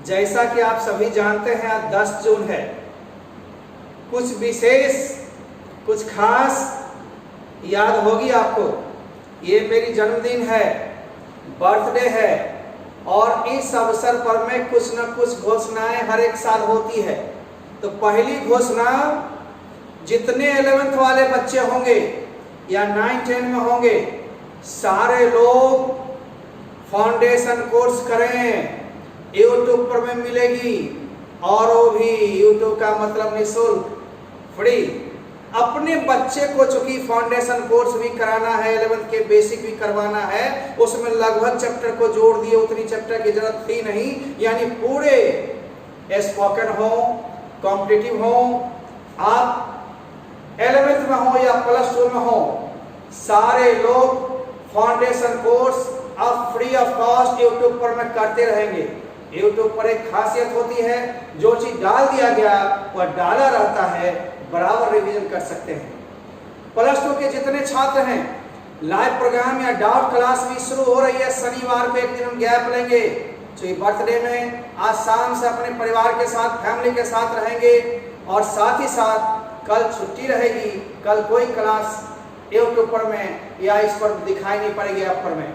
जैसा कि आप सभी जानते हैं आज 10 जून है। कुछ विशेष, कुछ खास याद होगी आपको। ये मेरी जन्मदिन है, बर्थडे है, और इस अवसर पर में कुछ न कुछ घोषणाएं हर एक साल होती है। तो पहली घोषणा, जितने 11th वाले बच्चे होंगे या 9-10 में होंगे, सारे लोग फाउंडेशन कोर्स करें। यूट्यूब पर में मिलेगी, और वो भी यूट्यूब का मतलब निःशुल्क, फ्री। अपने बच्चे को चूंकि फाउंडेशन कोर्स भी कराना है, 11th के बेसिक भी करवाना है, उसमें लगभग चैप्टर को जोड़ दिए, उतनी चैप्टर की जरूरत थी नहीं। यानी पूरे स्पोकन हो, कॉम्पिटिटिव हो, आप 11th में हो या +2 में हो, सारे लोग फाउंडेशन कोर्स अब फ्री ऑफ कॉस्ट यूट्यूब पर में करते रहेंगे। यूट्यूब पर एक खासियत होती है, जो चीज डाल दिया गया वह डाला रहता है, बराबर रिवीजन कर सकते हैं। +2 के जितने छात्र हैं, लाइव प्रोग्राम या डाउट क्लास भी शुरू हो रही है। शनिवार को एक दिन हम गैप लेंगे, तो बर्थडे में आज शाम से अपने परिवार के साथ, फैमिली के साथ रहेंगे, और साथ ही साथ कल छुट्टी रहेगी। कल कोई क्लास यूट्यूब पर में या इस पर दिखाई नहीं पड़ेगी ऐप पर में।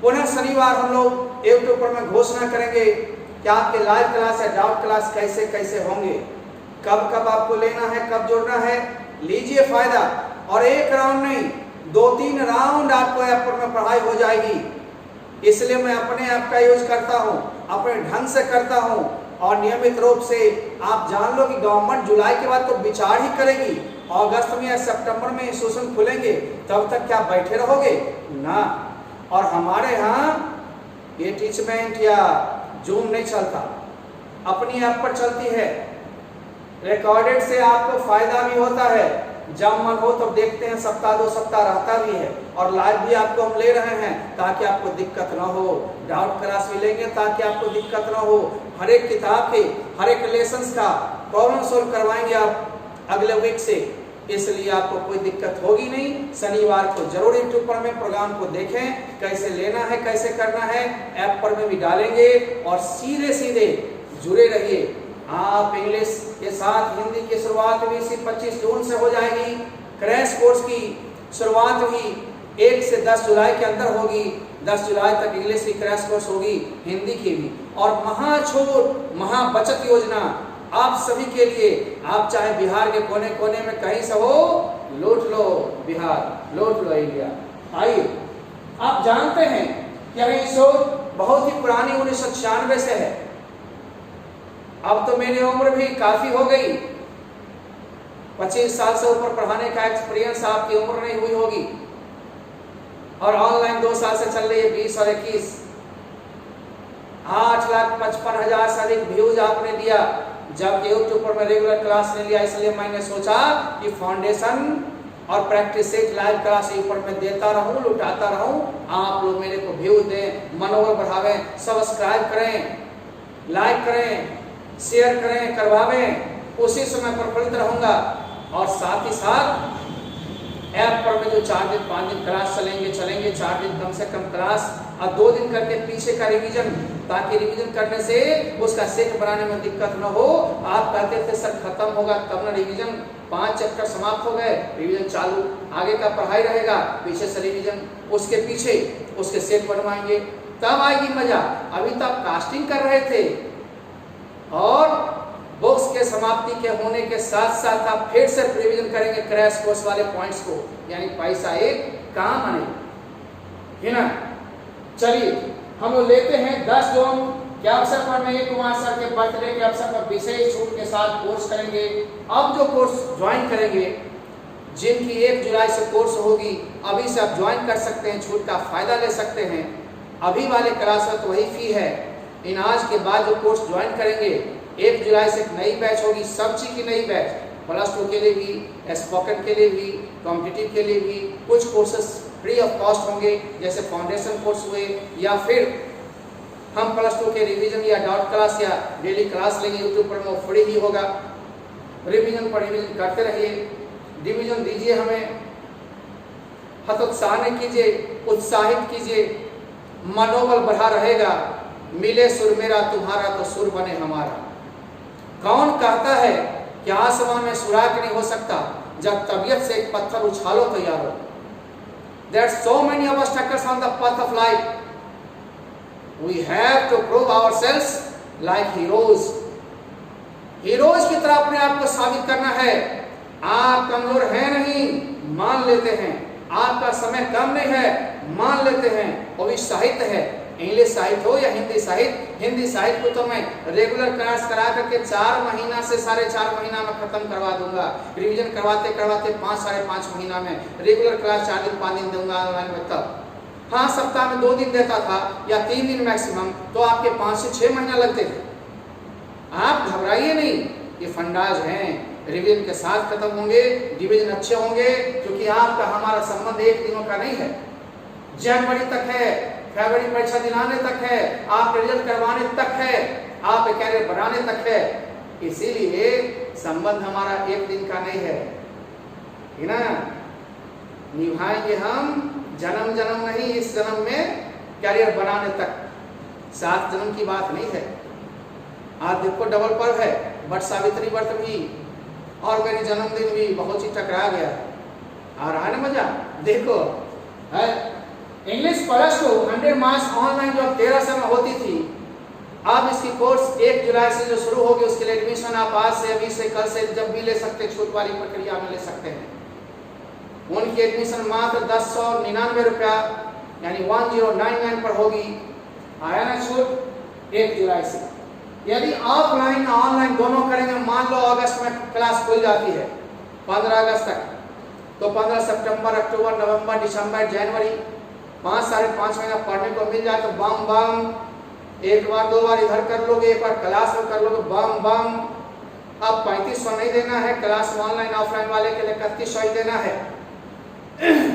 पुनः शनिवार हम लोग यूट्यूब पर में घोषणा करेंगे कि आपके लाइव क्लास या डाउट क्लास कैसे कैसे होंगे, कब कब आपको लेना है, कब जोड़ना है। लीजिए फायदा, और एक राउंड नहीं, 2-3 राउंड आपको ऐप पर में पढ़ाई हो जाएगी। इसलिए मैं अपने ऐप का यूज करता हूँ, अपने ढंग से करता हूँ, और नियमित रूप से आप जान लो कि गवर्नमेंट जुलाई के बाद तो विचार ही करेगी। अगस्त में या सितंबर में इंस्टीट्यूशन खुलेंगे, तब तक क्या बैठे रहोगे ना। और हमारे यहाँ ये टीचमेंट या जूम नहीं चलता, अपनी ऐप पर चलती है। रिकॉर्डेड से आपको फायदा भी होता है, जब मन हो तब देखते हैं, सप्ताह 2 सप्ताह रहता भी है। और लाइव भी आपको हम ले रहे हैं ताकि आपको दिक्कत ना हो। डाउट क्लास भी लेंगे ताकि आपको दिक्कत ना हो। हर एक किताब के, हर एक लेसन का प्रॉब्लम सोल्व करवाएंगे आप अगले वीक से, इसलिए आपको कोई दिक्कत होगी नहीं। शनिवार को जरूर यूट्यूब पर में प्रोग्राम को देखें, कैसे लेना है, कैसे करना है, ऐप पर में भी डालेंगे, और सीधे सीधे जुड़े रहिए। आप इंग्लिश के साथ हिंदी की शुरुआत भी इसी 25 जून से हो जाएगी। क्रैश कोर्स की शुरुआत भी 1 से 10 जुलाई के अंदर होगी। 10 जुलाई तक इंग्लिश की क्रैश कोर्स होगी, हिंदी की भी। और महाछूट, महाबचत योजना आप सभी के लिए। आप चाहे बिहार के कोने कोने में कहीं से हो, लूट लो बिहार, लूट लो इंडिया। आइए, आप जानते हैं कि अभी सोच बहुत ही पुरानी 1996 से है। अब तो मेरी उम्र भी काफी हो गई, 25 साल से ऊपर पढ़ाने का एक्सपीरियंस आपकी उम्र नहीं हुई होगी। और ऑनलाइन 2 साल से चल रही है, 20 और 21। 8,55,000 से अधिक व्यूज आपने दिया, जब यूट्यूब पर मैं रेगुलर क्लास नहीं लिया। इसलिए मैंने सोचा कि फाउंडेशन और प्रैक्टिस सेट लाइव क्लास ऊपर में देता रहूं, लुटाता रहूं। आप लोग मेरे को व्यूज दें, मनोबल बढ़ावें, सब्सक्राइब करें, लाइक करें, शेयर करें, करवावें, उसी समय प्रफुल्लित रहूंगा। और साथ ही साथ ऐप पर में जो 4 दिन 5 दिन क्लास चलेंगे 4 दिन कम से कम क्लास, और 2 दिन करके पीछे का रिवीजन, ताकि रिवीजन करने से उसका सेट बनाने में दिक्कत न हो। आप कहते थे सर खत्म होगा तब ना रिवीजन, 5 चैप्टर समाप्त हो गए, रिवीजन चालू, आगे का पढ़ाई रहेगा, पीछे से रिवीजन, उसके पीछे उसके सेट बनवाएंगे, तब आएगी मजा। अभी तो आप कास्टिंग कर रहे थे, और बुक्स के समाप्ति के होने के साथ साथ आप फिर से रिवीजन करेंगे क्रैश कोर्स वाले पॉइंट्स को, यानी पैसा एक काम आने है ना। चलिए हम लोग लेते हैं 10 जून के अवसर पर में कुमार सर के बर्थडे के अवसर पर विशेष छूट के साथ कोर्स करेंगे। अब जो कोर्स ज्वाइन करेंगे, जिनकी 1 जुलाई से कोर्स होगी, अभी से आप ज्वाइन कर सकते हैं, छूट का फायदा ले सकते हैं। अभी वाले क्लास में तो वही फी है। इन आज के बाद जो कोर्स ज्वाइन करेंगे, 1 जुलाई से एक नई बैच होगी, सब चीज की नई बैच, +2 के लिए भी, स्पोकन के लिए भी, कॉम्पिटिटिव के लिए भी। कुछ कोर्सेस फ्री ऑफ कॉस्ट होंगे, जैसे फाउंडेशन कोर्स हुए, या फिर हम +2 के रिवीजन या डाउट क्लास या डेली क्लास लेंगे यूट्यूब पर, वो फ्री ही होगा। रिवीजन पर रिवीजन करते रहिए, डिवीजन दीजिए, हमें हतोत्साह नहीं कीजिए, उत्साहित कीजिए, मनोबल बढ़ा रहेगा। मिले सुर मेरा तुम्हारा तो सुर बने हमारा। कौन कहता है कि आसमान में सुराग नहीं हो सकता जब तबीयत से एक पत्थर उछालो तो यारो। There are so many obstacles on the path of life. We have to prove ourselves like heroes. Heroes की तरह अपने आप को साबित करना है। आप कमजोर हैं नहीं, मान लेते हैं। आपका समय कम नहीं है, मान लेते हैं। वो भी साहित्य है, इंग्लिश साहित्य हो या हिंदी साहित्य। हिंदी साहित्य को तो मैं रेगुलर क्लास करा करके 4 महीना से 4.5 महीना में खत्म करवा दूंगा। रिवीजन करवाते करवाते 5 साढ़े 5 महीना में रेगुलर क्लास 4 दिन 5 दिन दूंगा ऑनलाइन में। तब हाँ, सप्ताह में 2 दिन देता था या 3 दिन मैक्सिमम, तो आपके 5 से 6 महीना लगते थे। आप घबराइए नहीं, ये फंडाज हैं, रिवीजन के साथ खत्म होंगे, डिवीजन अच्छे होंगे, क्योंकि आपका हमारा संबंध 1 दिनों का नहीं है, जनवरी तक है, फरवरी परीक्षा दिलाने तक है, आप रिजल्ट करवाने तक है, आप कैरियर बढ़ाने तक है। इसीलिए संबंध हमारा 1 दिन का नहीं है, ना। निभाएंगे हम जन्म जन्म नहीं, इस जन्म में कैरियर बनाने तक, 7 जन्म की बात नहीं है। आज देखो डबल पर्व है, बट सावित्री व्रत भी और मेरी जन्मदिन भी बहुत ही टकरा गया। आ रहा है ना मजा? देखो है इंग्लिश +2 100 मार्क्स ऑनलाइन जो 13 से में होती थी, अब इसकी कोर्स 1 जुलाई से जो शुरू होगी, उसके लिए एडमिशन आप आज से, अभी से, कल से जब भी ले सकते, छूट वाली प्रक्रिया में ले सकते हैं। उनकी एडमिशन मात्र 1099 रुपया यानी 1099 पर होगी। आया ना छूट 1 जुलाई से। यदि ऑफलाइन ऑनलाइन दोनों करेंगे, मान लो अगस्त में क्लास खुल जाती है 15 अगस्त तक, तो 15 सितंबर, अक्टूबर, नवंबर, दिसंबर, जनवरी 5 साढ़े 5 महीना पढ़ने को मिल जाए तो बम बम। 1 बार 2 बार इधर कर लोगे, 1 बार क्लास में कर लोगे, बम बम। अब 3500 नहीं देना है, क्लास ऑनलाइन ऑफलाइन वाले के लिए 3100 ही देना है।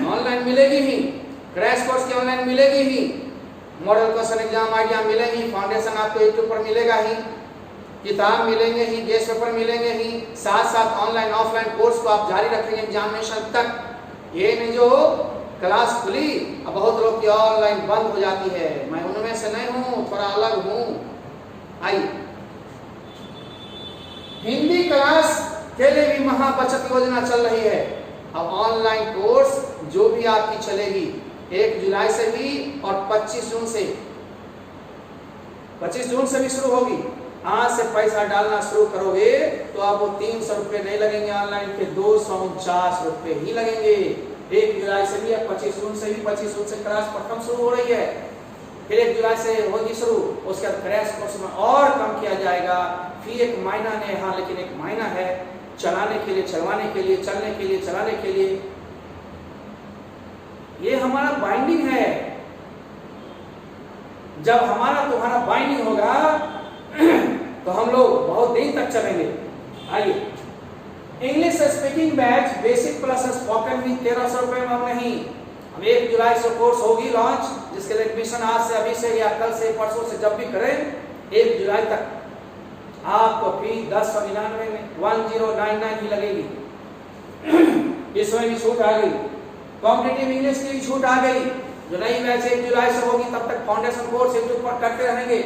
ऑनलाइन मिलेगी ही, क्रैश कोर्स की ऑनलाइन मिलेगी ही, मॉडल क्वेश्चन एग्जाम आइडिया मिलेंगी, फाउंडेशन आपको यूट्यूब पर मिलेगा ही, किताब मिलेंगे ही, गेस्ट पेपर मिलेंगे ही, साथ साथ ऑनलाइन ऑफलाइन कोर्स को आप जारी रखेंगे एग्जामिनेशन तक। ये नहीं जो क्लास खुली अब बहुत लोग की ऑनलाइन बंद हो जाती है, मैं उनमें से नहीं हूं, थोड़ा अलग हूं। आइए, हिंदी क्लास के लिए भी महा बचत योजना चल रही है। अब ऑनलाइन कोर्स जो भी आपकी चलेगी 1 जुलाई से भी और 25 जून से, 25 जून से भी शुरू होगी। आज से पैसा डालना शुरू करोगे तो आपको 300 रुपये नहीं लगेंगे, ऑनलाइन के 249 रुपये ही लगेंगे। 1 जुलाई से भी या 25 जून से भी, 25 जून से क्लास प्रथम शुरू हो रही है, फिर 1 जुलाई से होगी शुरू, उसके बाद क्रैश कोर्स में और कम किया जाएगा। फी 1 महीना नहीं, हाँ लेकिन 1 महीना है चलाने के लिए, चलवाने के लिए, चलने के लिए, चलाने के लिए। ये हमारा बाइंडिंग है। जब हमारा तुम्हारा बाइंडिंग होगा तो हम लोग बहुत दिन तक चलेंगे। आइए, English speaking batch basic plus spoken भी 1300 रुपए में नहीं, अब 1 जुलाई से कोर्स होगी लॉन्च, जिसके लिए एडमिशन आज से, अभी से या कल से, परसों से, जब भी करें 1 जुलाई तक आपको फी 1099 में 1099 ही लगेगी। इसमें भी छूट आ गई, कॉम्पिटिटिव इंग्लिश की भी छूट आ गई। जो नई बैच 1 जुलाई से होगी तब तक फाउंडेशन कोर्स यूट्यूब पर करते रहेंगे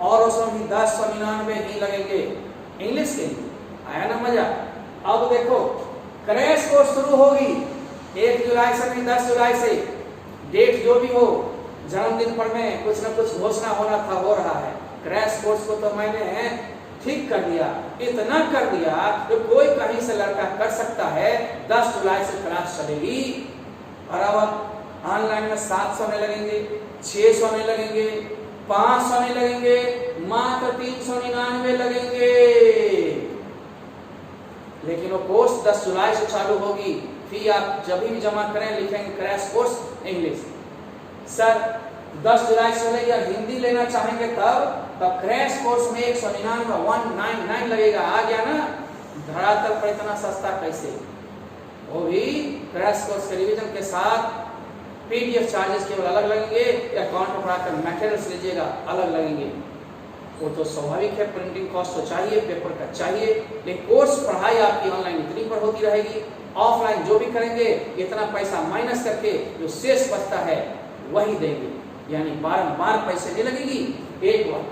और उसमें भी 1099 ही लगेंगे इंग्लिश के लिए। आया ना मजा? अब देखो क्रैश कोर्स शुरू होगी 1 जुलाई से नहीं, 10 जुलाई से। डेट जो भी हो, जन्मदिन पर में कुछ न कुछ घोषणा होना था, हो रहा है। क्रैश कोर्स को तो मैंने ठीक कर दिया, इतना कर दिया तो कोई कहीं से लड़का कर सकता है। 10 जुलाई से क्लास चलेगी और अब ऑनलाइन में 700 नहीं लगेंगे, 600 नहीं लगेंगे, 500 नहीं लगेंगे, मात्र 399 लगेंगे। लेकिन वो कोर्स 10 जुलाई से चालू होगी। फी आप जब भी जमा करें लिखेंगे क्रैश कोर्स इंग्लिश। सर 10 जुलाई से चलेगी और हिंदी लेना चाहेंगे तब क्रैश कोर्स में 199 लगेगा। आ गया ना? धरातल पर इतना सस्ता कैसे? वो भी क्रैश कोर्स के रिवीजन के साथ। पीडीएफ चार्जेस केवल अलग लगेंगे, अकाउंट में पढ़ाकर मटेरियल्स लीजिएगा अलग लगेंगे। वो तो स्वाभाविक है, प्रिंटिंग कॉस्ट तो चाहिए, पेपर का चाहिए, लेकिन कोर्स पढ़ाई आपकी ऑनलाइन इतनी पर होती रहेगी। ऑफलाइन जो भी करेंगे इतना पैसा माइनस करके जो शेष बचता है वही देंगे, यानी बारंबार पैसे नहीं लगेगी। एक बार।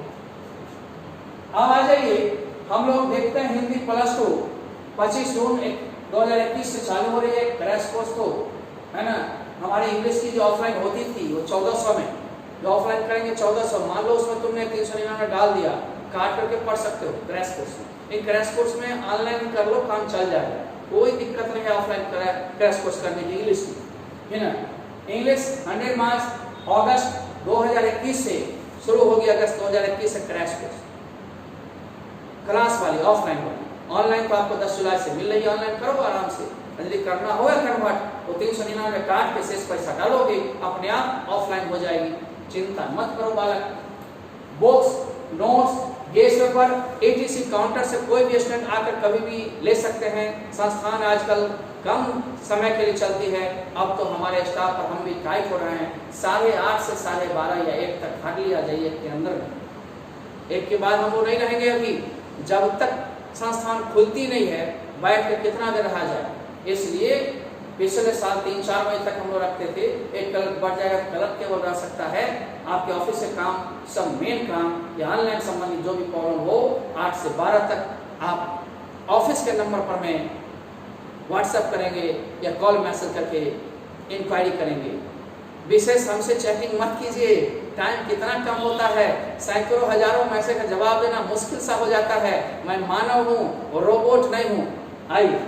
अब आ जाइए, हम लोग देखते हैं हिंदी +2 25 जून 2021 से चालू हो रही है क्रैश कोर्स, तो है ना। हमारे इंग्लिश की जो ऑफलाइन होती थी वो 1400 में, जो ऑफलाइन करेंगे 1400। मान लो उसमें तुमने 399 डाल दिया, काट करके पढ़ सकते हो क्रैश कोर्स में। इन क्रैश कोर्स में ऑनलाइन कर लो, काम चल जाएगा, कोई दिक्कत नहीं है ऑफलाइन क्रैश कोर्स करने की इंग्लिश की, है ना। इंग्लिश 100 मार्च अगस्त 2021 से शुरू होगी, अगस्त 2021 से क्रैश कोर्स क्लास वाली ऑफलाइन वाली। ऑनलाइन तो आपको 10 जुलाई से मिल रही है, ऑनलाइन करो आराम से। यदि करना होगा कन्वर्ट तो 399 काट के शेष पैसा डालोगे, अपने आप ऑफलाइन हो जाएगी, चिंता मत करो बालक। Books, notes, guest paper, ATC counter से कोई भी स्टूडेंट आकर कभी भी ले सकते हैं। संस्थान आजकल कम समय के लिए चलती है, अब तो हमारे स्टाफ पर हम भी टाइट हो रहे हैं। 8:30 से 12:30 या 1 तक हार्डली आ जाइए के अंदर में। 1 के बाद हम लोग नहीं रहेंगे अभी, जब तक संस्थान खुलती नहीं है बैठ कर कितना देर रहा जाए। इसलिए पिछले साल 3-4 बजे तक हम लोग रखते थे, एक क्लर्क बढ़ जाएगा, क्लर्क केवल रह सकता है। आपके ऑफिस से काम, सब मेन काम या ऑनलाइन संबंधित जो भी प्रॉब्लम हो 8 से 12 तक आप ऑफिस के नंबर पर में व्हाट्सएप करेंगे या कॉल मैसेज करके इंक्वायरी करेंगे। विशेष हमसे चैटिंग मत कीजिए, टाइम कितना कम होता है, सैकड़ों हजारों मैसेज का जवाब देना मुश्किल सा हो जाता है। मैं मानव हूँ और रोबोट नहीं हूँ। आइए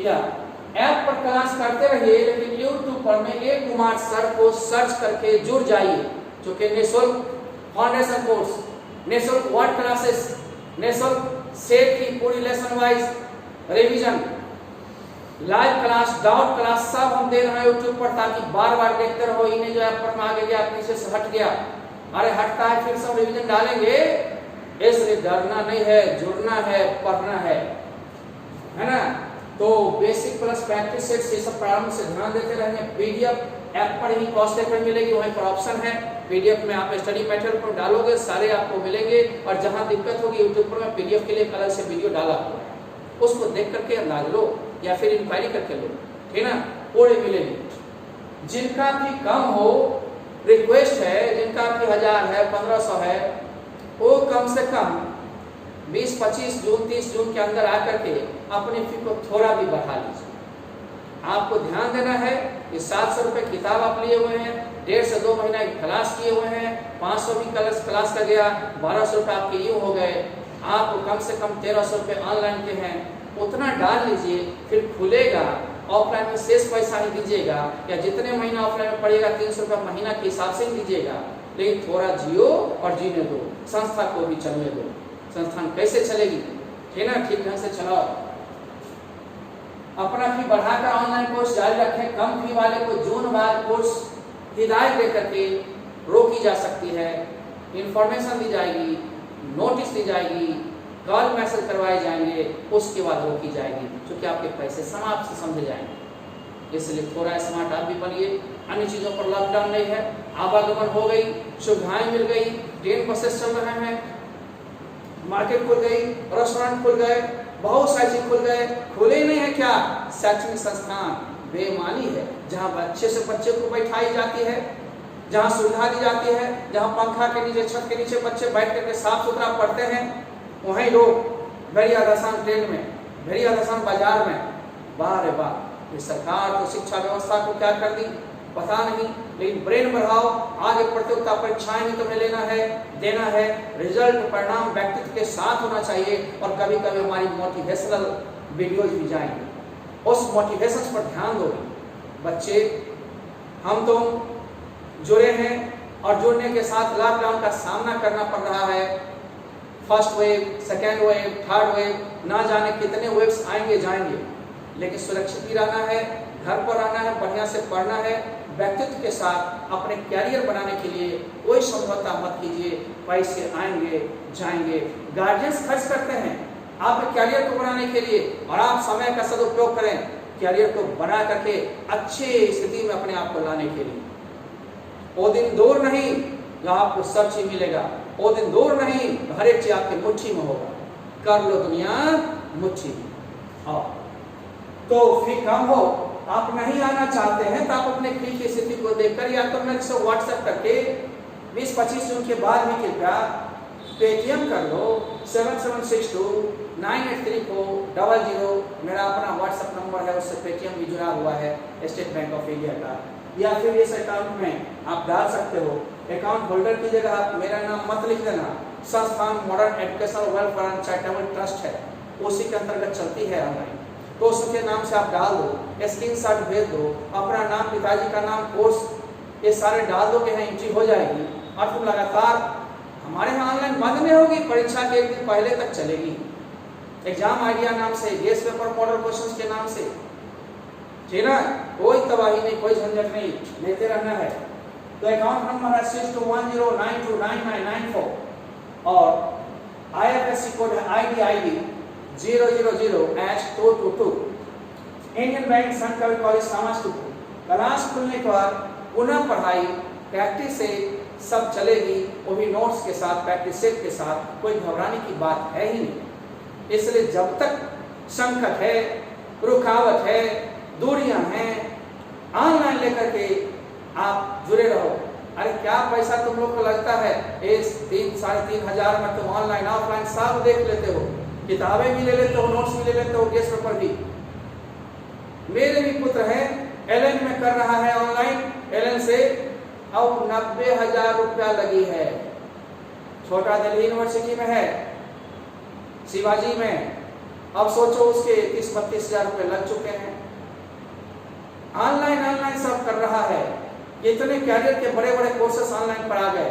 या ऐप पर क्लास करते रहिए, लेकिन यूट्यूब पर में ए कुमार सर को सर्च करके जुड़ जाइए, जो कि निःशुल्क फाउंडेशन कोर्स, निःशुल्क वर्ड क्लासेस, निःशुल्क सेट की पूरी lesson wise revision, live class, doubt class सब हम दे रहे हैं यूट्यूब पर, ताकि बार बार देखते रहो। इन्हें जो ऐप पर में आगे गया, नीचे से हट गया, अरे हटता है फिर सब रिवीजन डालेंगे, इसलिए डरना नहीं है, जुड़ना है, पढ़ना है ना। तो बेसिक प्लस प्रैक्टिस सेट ये सब प्रारंभ से ध्यान देते रहेंगे। पीडीएफ ऐप पर ही कॉस्ट पर मिलेगी, वहीं पर ऑप्शन है पीडीएफ में, आप स्टडी मटेरियल पर डालोगे सारे आपको मिलेंगे। और जहां दिक्कत होगी यूट्यूब पर मैं पीडीएफ के लिए अलग से वीडियो डाला हुआ है, उसको देख करके अंदाज लो या फिर इंक्वायरी करके लो, ठीक ना, पूरे मिलेंगे। जिनका भी कम हो, रिक्वेस्ट है, जिनका भी 1000 है, 1500 है, वो कम से कम 20, 25 जून, 30 जून के अंदर आकर के अपनी फी को थोड़ा भी बढ़ा लीजिए। आपको ध्यान देना है कि 700 रुपये किताब आप लिए हुए हैं, 1.5 से 2 महीना क्लास किए हुए हैं, 500 भी क्लास का गया, 1200 रुपये आपके यूँ हो गए। आपको कम से कम 1300 रुपये ऑनलाइन के हैं, उतना डाल लीजिए, फिर खुलेगा। ऑफलाइन में शेष पैसा ही दीजिएगा, या जितने महीना ऑफलाइन में पड़ेगा 300 रुपये महीना के हिसाब से ही दीजिएगा, लेकिन थोड़ा जियो और जीने दो, संस्था को भी चलने दो। संस्थान कैसे चलेगी, ठीक ना, ठीक ढंग से चलाओ। अपना फी बढ़ाकर ऑनलाइन कोर्स जारी रखें। कम फी वाले को जून बाद कोर्स हिदायत दे करके रोकी जा सकती है, इंफॉर्मेशन दी जाएगी, नोटिस दी जाएगी, कॉल मैसेज करवाए जाएंगे, उसके बाद रोकी जाएगी, क्योंकि आपके पैसे समाप्त से समझे जाएंगे। इसलिए थोड़ा स्मार्ट आप भी बनिए। अन्य चीज़ों पर लॉकडाउन नहीं है, आवागमन हो गई, सुविधाएं मिल गई, ट्रेन बसेस चल रहे हैं, मार्केट खुल गई, रेस्टोरेंट खुल गए, बहुत सारी चीज खुल गए। खुले नहीं है क्या? शैक्षणिक संस्थान बेईमानी है। जहाँ अच्छे से बच्चे को बैठाई जाती है, जहाँ सुविधा दी जाती है, जहाँ पंखा के नीचे, छत के नीचे बच्चे बैठ करके साफ सुथरा पढ़ते हैं, वहीं लोग भेड़िया दसान ट्रेन में, भेड़िया दसान बाजार में। वाह रे वाह, ये सरकार तो शिक्षा व्यवस्था को क्या कर दी पता नहीं, लेकिन ब्रेन बढ़ाओ। आगे प्रतियोगिता परीक्षाएं भी तुम्हें लेना है, देना है, रिजल्ट परिणाम व्यक्तित्व के साथ होना चाहिए। और कभी कभी हमारी मोटिवेशनल वीडियोज भी जाएंगे, उस मोटिवेशन पर ध्यान दो। बच्चे हम तो जुड़े हैं और जुड़ने के साथ लॉकडाउन का सामना करना पड़ रहा है। First wave, second wave, third wave, ना जाने कितने वेव्स आएंगे जाएंगे, लेकिन सुरक्षित भी रहना है, घर पर रहना है, बढ़िया से पढ़ना है। व्यक्तित्व के साथ अपने कैरियर बनाने के लिए कोई समझौता मत कीजिए। पैसे आएंगे जाएंगे, गार्जियंस खर्च करते हैं आपके कैरियर को बनाने के लिए, और आप समय का सदुपयोग करें कैरियर को बना करके अच्छी स्थिति में अपने आप को लाने के लिए। वो दिन दूर नहीं जहाँ आपको सब चीज मिलेगा, वो दिन दूर नहीं, हर एक चीज आपकी मुट्ठी में होगा। कर लो दुनिया मुट्ठी में। तो फी कम हो, आप नहीं आना चाहते हैं तो आप अपने फी की स्थिति को देखकर या तो मेरे से व्हाट्सएप करके 20-25 जून के बाद भी कृपया पेटीएम कर लो 7762983400। मेरा अपना व्हाट्सएप नंबर है, उससे पेटीएम भी जुड़ा हुआ है स्टेट बैंक ऑफ इंडिया का। या फिर इस अकाउंट में आप डाल सकते हो, अकाउंट होल्डर की जगह आप मेरा नाम मत लिख देना, संस्थान modern educational welfare and charitable trust है, उसी के अंतर्गत चलती है ऑनलाइन, तो उसके नाम से आप डाल दो, स्क्रीनशॉट भेज दो, अपना नाम, पिताजी का नाम, कोर्स, ये सारे डाल दो कि यहाँ एंट्री हो जाएगी और तुम लगातार हमारे यहाँ ऑनलाइन बंद नहीं होगी, परीक्षा के एक दिन पहले तक चलेगी। एग्जाम आइडिया नाम से, गेस पेपर मॉडल क्वेश्चंस के नाम से, ठीक ना, कोई तबाही नहीं, कोई झंझट नहीं, लेते रहना है। तो अकाउंट नंबर है 6210929994 और IFSC कोड है ID 000H222। इंडियन बैंक संत कबीर कॉलेज समाजपुर। क्लास खुलने के बाद पुनः पढ़ाई प्रैक्टिस से सब चलेगी, वो भी नोट्स के साथ, प्रैक्टिस सेट के साथ, कोई घबराने की बात है ही नहीं। इसलिए जब तक संकट है, रुकावट है, दूरियां हैं, ऑनलाइन लेकर के आप जुड़े रहो। अरे क्या पैसा तुम लोग को लगता है, इस 3-3.5 में तुम ऑनलाइन ऑफलाइन सब देख लेते हो, किताबें भी ले लेते हो, नोट्स भी ले लेते हो, गेस्ट पेपर भी। मेरे भी पुत्र है, एलएन में कर रहा है ऑनलाइन, एलएन से अब 90,000 रुपया लगी है। छोटा दिल्ली यूनिवर्सिटी में है, शिवाजी में, अब सोचो उसके 30-32 हजार रुपये लग चुके हैं। ऑनलाइन सब कर रहा है, इतने कैरियर के बड़े बड़े कोर्सेस ऑनलाइन पढ़ा गए।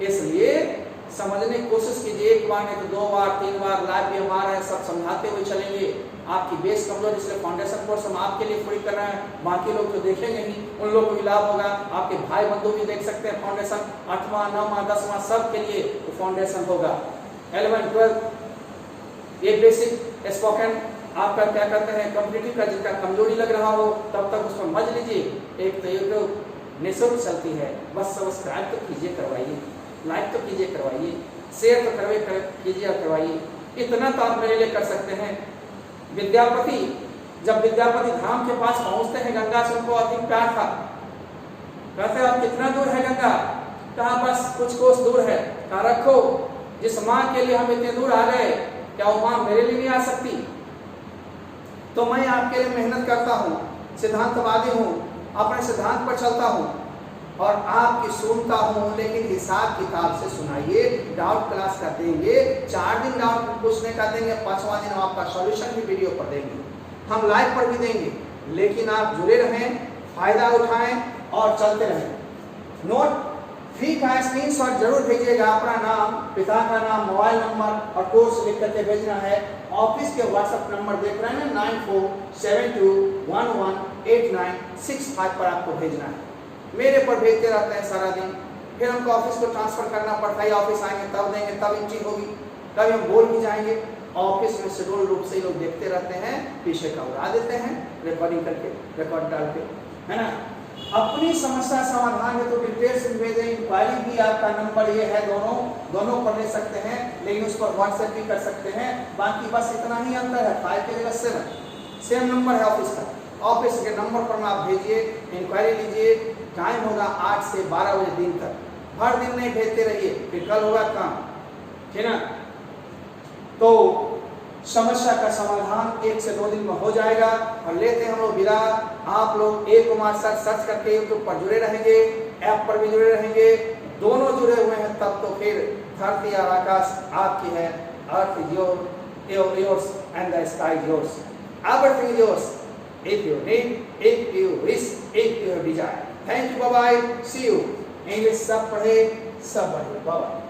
इसलिए समझने की कोशिश कीजिए, एक बार नहीं तो 2 बार 3 बार लाइव भी हमारा है, सब समझाते हुए चलेंगे। आपकी बेस कमजोर, इसलिए फाउंडेशन कोर्स हम आपके लिए फ्री कर रहे हैं, बाकी लोग तो देखेंगे नहीं, उन लोगों को भी लाभ होगा। आपके भाई बंधु भी देख सकते हैं फाउंडेशन, 8वां 9वां 10वां सब के लिए तो फाउंडेशन होगा। 11 12 ये बेसिक स्पोकन आपका क्या कहते हैं कॉम्पिटिटिव का, जिनका कमजोरी लग रहा हो तब तक उसको समझ लीजिए। एक तो यूट्यूब निःशुल्क चलती है, बस सब्सक्राइब तो कीजिए, करवाइए, लाइक तो कीजिए, करवाइए, शेयर तो कीजिए और करवाइए। इतना तो आप मेरे लिए कर सकते हैं। विद्यापति जब विद्यापति धाम के पास पहुंचते हैं, गंगा से उनको अति प्यार था, कहते हैं अब कितना दूर है गंगा, कहा बस कुछ कोस दूर है, कहा रखो, जिस माँ के लिए हम इतने दूर आ गए, क्या वो माँ मेरे लिए नहीं आ सकती? तो मैं आपके लिए मेहनत करता हूँ, सिद्धांतवादी हूँ, अपने सिद्धांत पर चलता हूँ और आपकी सुनता हूँ, लेकिन हिसाब किताब से सुनाइए। डाउट क्लास का देंगे, 4 दिन डाउट पूछने का देंगे, 5वां दिन आपका सॉल्यूशन भी वीडियो पर देंगे, हम लाइव पर भी देंगे, लेकिन आप जुड़े रहें, फायदा उठाएं और चलते रहें। नोट फी का स्क्रीनशॉट जरूर भेजिएगा, अपना नाम, पिता का नाम, मोबाइल नंबर और कोर्स लिख करके भेजना है। ऑफिस के व्हाट्सएप नंबर देख रहे हैं 9472118965 पर आपको भेजना है। मेरे पर भेजते रहते हैं सारा दिन, फिर हमको ऑफिस को ट्रांसफर करना पड़ता है, ऑफिस आएंगे तब देंगे, तब एंट्री होगी, तब हम बोल भी जाएंगे। ऑफिस में शेड्यूल रूप से लोग देखते रहते हैं, पीछे का उड़ा देते हैं, रिकॉर्डिंग करके, रिकॉर्ड डाल के, है ना। अपनी समस्या समाधान है तो डिटेल्स भेजें, इंक्वायरी भी आपका नंबर ये है, दोनों पर ले सकते हैं, लेकिन उस पर व्हाट्सएप भी कर सकते हैं। बाकी बस इतना ही अंतर है, 5 के जगह 7, सेम नंबर है ऑफिस का। ऑफिस के नंबर पर आप भेजिए, इंक्वायरी लीजिए, टाइम होगा 8 से 12 बजे दिन तक, हर दिन नहीं भेजते रहिए, फिर कल होगा काम, ठीक ना। तो समस्या का समाधान 1 से 2 दिन में हो जाएगा। और लेते हैं हम लोग विदा। आप लोग ए कुमार सर सर्च करके यूट्यूब पर जुड़े रहेंगे, ऐप पर भी जुड़े रहेंगे, दोनों जुड़े हुए हैं, तब तो फिर धरती और आकाश आपकी है। Earth is yours and the sky is yours. Everything is yours if you need, if you wish, if you desire. Thank you, bye bye, see you. English सब पढ़े, सब बढ़े, बाय बाय।